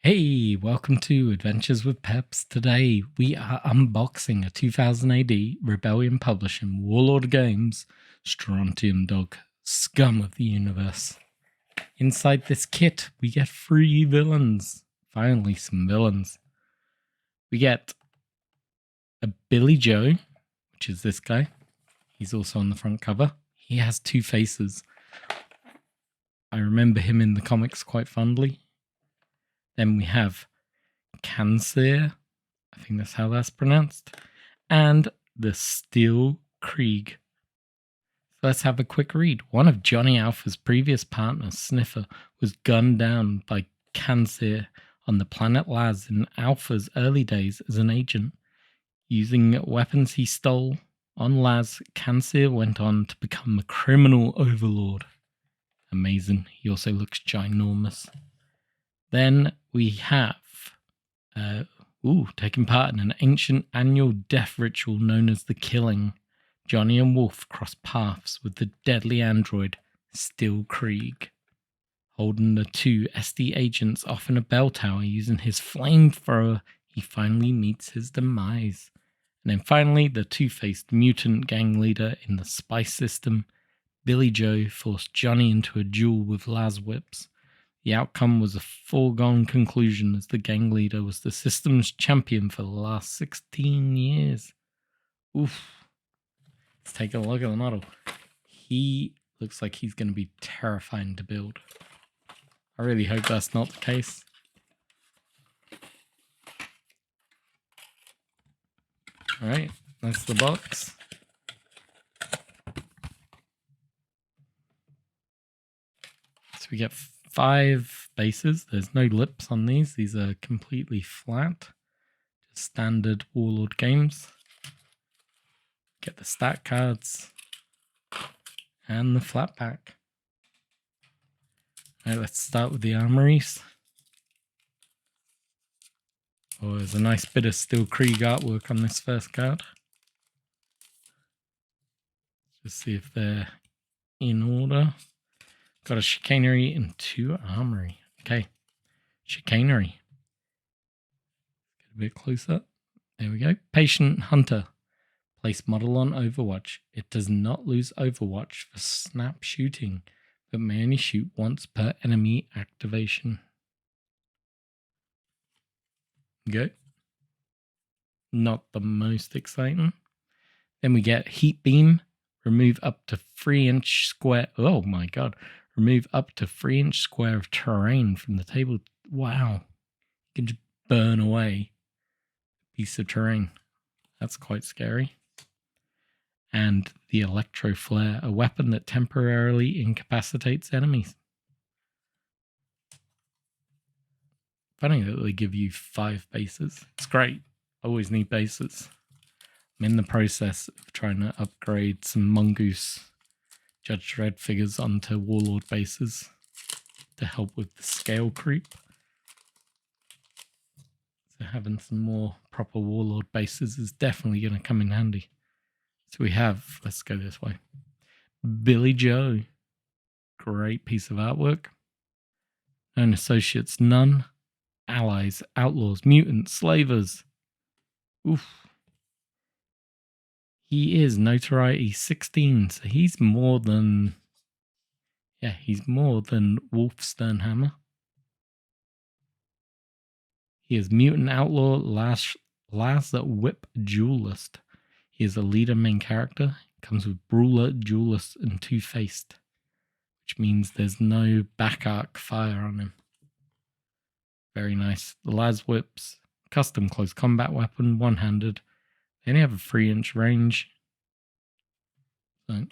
Hey, welcome to Adventures with Peps. Today we are unboxing a 2000 AD Rebellion publishing Warlord Games Strontium Dog Scum of the Universe. Inside this kit we get 3 villains. Finally some villains. We get a Billy Joe, which is this guy. He's also on the front cover. He has 2 faces. I remember him in the comics quite fondly. Then we have Kansyr, I think that's how that's pronounced, and the Steelkreeg. So let's have a quick read. One of Johnny Alpha's previous partners, Sniffer, was gunned down by Kansyr on the planet Laz in Alpha's early days as an agent. Using weapons he stole on Laz, Kansyr went on to become a criminal overlord. Amazing. He also looks ginormous. Then we have taking part in an ancient annual death ritual known as the Killing. Johnny and Wulf cross paths with the deadly android Steelkreeg. Holding the 2 SD agents off in a bell tower using his flamethrower, he finally meets his demise. And then finally, the two-faced mutant gang leader in the spice system, Billy Joe, forced Johnny into a duel with las whips. The outcome was a foregone conclusion as the gang leader was the system's champion for the last 16 years. Oof. Let's take a look at the model. He looks like he's going to be terrifying to build. I really hope that's not the case. Alright, that's the box. So we get 5 bases. There's no lips on these. These are completely flat. Just standard Warlord Games. Get the stat cards. And the flat pack. Alright, let's start with the armories. Oh, there's a nice bit of Steelkreeg artwork on this first card. Just see if they're in order. Got a chicanery and 2 armory. Okay, chicanery. Get a bit closer. There we go. Patient Hunter. Place model on Overwatch. It does not lose Overwatch for snap shooting, but may only shoot once per enemy activation. Go. Not the most exciting. Then we get Heat Beam. Remove up to 3-inch square. Oh my god. Remove up to 3-inch square of terrain from the table. Wow. You can just burn away a piece of terrain. That's quite scary. And the Electro Flare, a weapon that temporarily incapacitates enemies. Funny that they give you 5 bases. It's great. I always need bases. I'm in the process of trying to upgrade some Mongoose Judge Dredd figures onto Warlord bases to help with the scale creep. So having some more proper Warlord bases is definitely going to come in handy. So we have, let's go this way, Billy Joe. Great piece of artwork. Known associates none. Allies, outlaws, mutants, slavers. Oof. He is notoriety 16, so he's more than... Yeah, he's more than Wulf Sternhammer. He is mutant outlaw Las Whip Duelist. He is a leader main character. Comes with Brawler, Duelist, and Two-Faced, which means there's no back arc fire on him. Very nice. The Las Whips, custom close combat weapon, one-handed. They only have a 3-inch range. So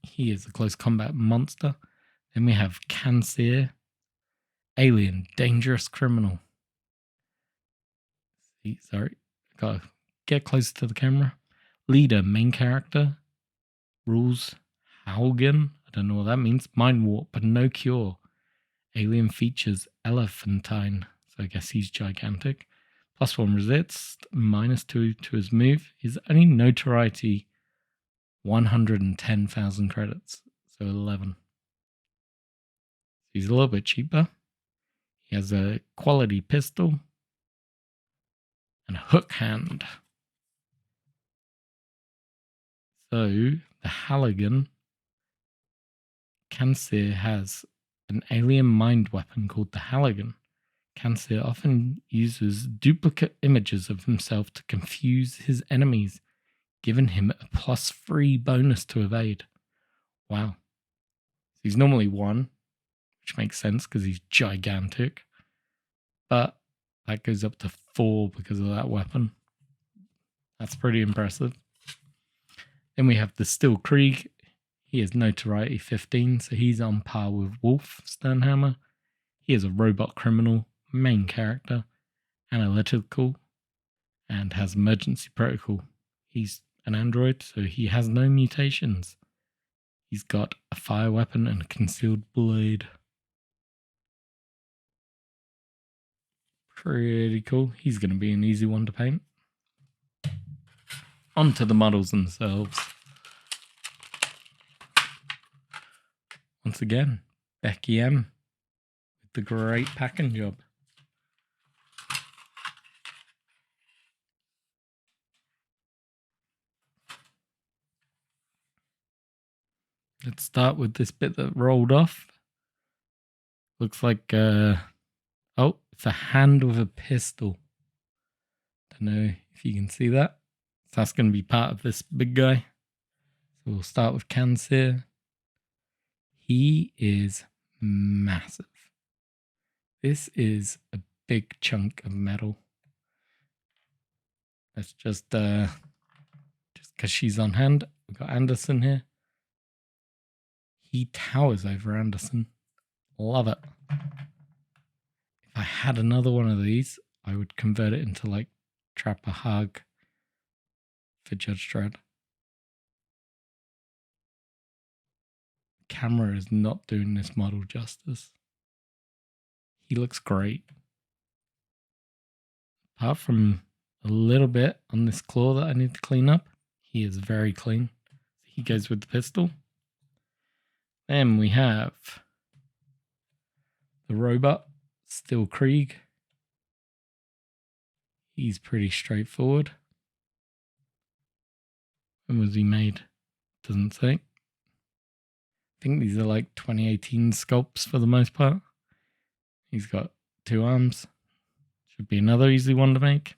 he is a close combat monster. Then we have Kansyr, alien, dangerous criminal. Sorry, gotta get close to the camera. Leader, main character. Rules, Halugin. I don't know what that means. Mind warp, but no cure. Alien features elephantine, so I guess he's gigantic. +1 resist, -2 to his move. His only notoriety 110,000 credits, so 11. He's a little bit cheaper. He has a quality pistol and a hook hand. So the Halugin, Kansyr has an alien mind weapon called the Halugin. Kansyr often uses duplicate images of himself to confuse his enemies, giving him a +3 bonus to evade. Wow. He's normally 1, which makes sense because he's gigantic. But that goes up to 4 because of that weapon. That's pretty impressive. Then we have the Steelkreeg. He has notoriety 15, so he's on par with Wulf Sternhammer. He is a robot criminal, main character, analytical, and has emergency protocol. He's an android, so he has no mutations. He's got a fire weapon and a concealed blade. Pretty cool. He's going to be an easy one to paint. Onto the models themselves. Once again, Becky M with the great packing job. Let's start with this bit that rolled off. Looks like, oh, it's a hand with a pistol. Don't know if you can see that. So that's going to be part of this big guy. So we'll start with Kansyr. He is massive. This is a big chunk of metal. Let's just because she's on hand, we've got Anderson here. He towers over Anderson. Love it. If I had another one of these, I would convert it into like Trapper Hug for Judge Dredd. Camera is not doing this model justice. He looks great. Apart from a little bit on this claw that I need to clean up, he is very clean. He goes with the pistol. Then we have the robot, Steelkreeg. He's pretty straightforward. When was he made? Doesn't say. I think these are like 2018 sculpts for the most part. He's got 2 arms. Should be another easy one to make.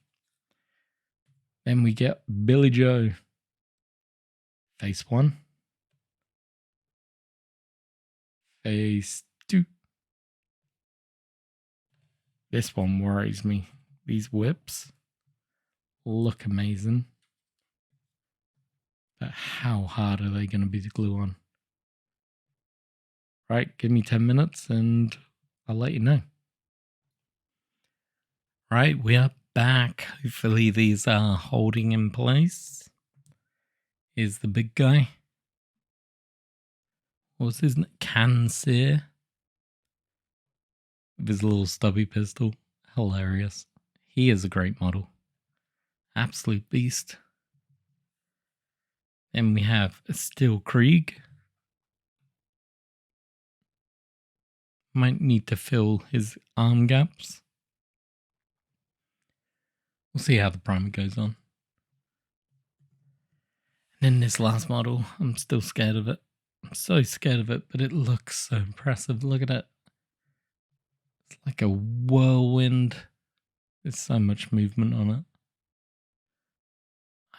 Then we get Billy Joe. Phase 1. Phase 2. This one worries me. These whips look amazing. But how hard are they going to be to glue on? Right, give me 10 minutes and I'll let you know. Right, we are back. Hopefully these are holding in place. Here's the big guy. What's his name? Kansyr. With his little stubby pistol. Hilarious. He is a great model. Absolute beast. Then we have a Steelkreeg. Might need to fill his arm gaps. We'll see how the primer goes on. And then this last model, I'm still scared of it. I'm so scared of it, but it looks so impressive. Look at it. It's like a whirlwind. There's so much movement on it.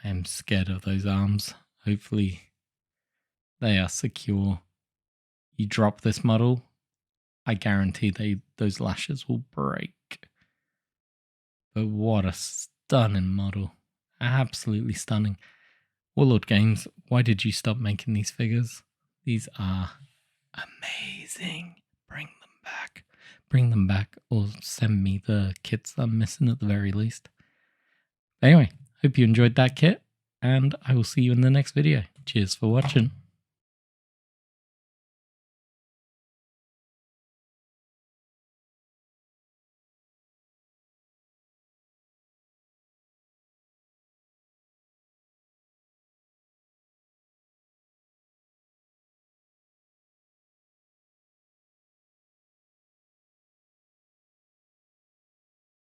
I am scared of those arms. Hopefully they are secure. You drop this model, I guarantee those lashes will break. But what a stunning model. Absolutely stunning. Warlord Games, why did you stop making these figures? These are amazing. Bring them back. Bring them back or send me the kits I'm missing at the very least. Anyway, hope you enjoyed that kit and I will see you in the next video. Cheers for watching.